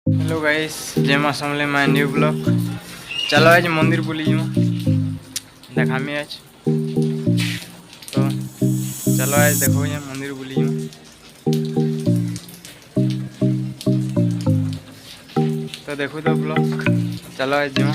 Hello guys, जय माँ समले my new blog. चलो आज मंदिर बुली देखा मी आज तो चलो आज देखो ये मंदिर बुली तो देखो तो ब्लॉग। चलो आज जीवा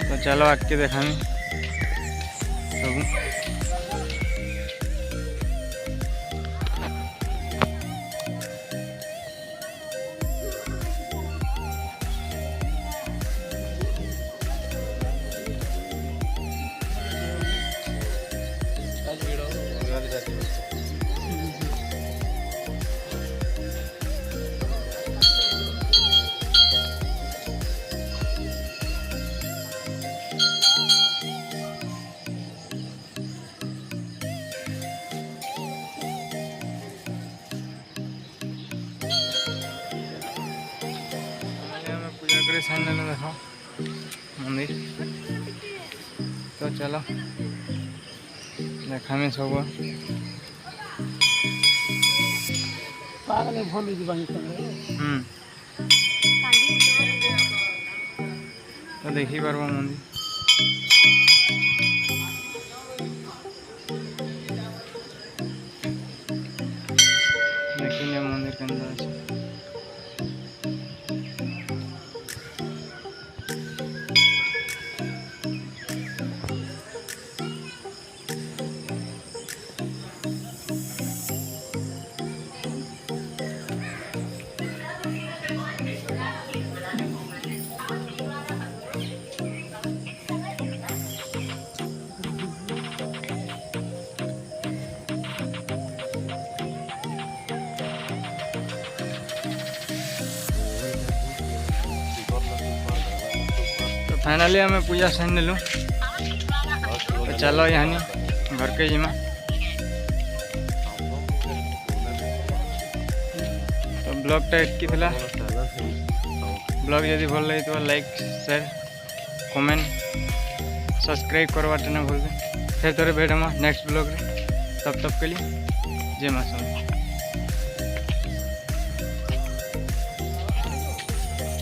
तो चलो आके देखा सब। सामने देखो मंदिर तो चलो देखा में सब तो देखी पार्ब मंदिर देखिए मंदिर के अंदर আছে। फाइनली हमें पूजा सही नेलु तो चलो यहाँ घर के जिमा तो ब्लॉग टा एटकी थिला। ब्लॉग जदि भल लगे तो लाइक शेयर कमेंट सब्सक्राइब करवाटा ना भूलबे। फिर थोड़े भेट नेक्स्ट ब्लॉग रे। तब के लिए जय माँ।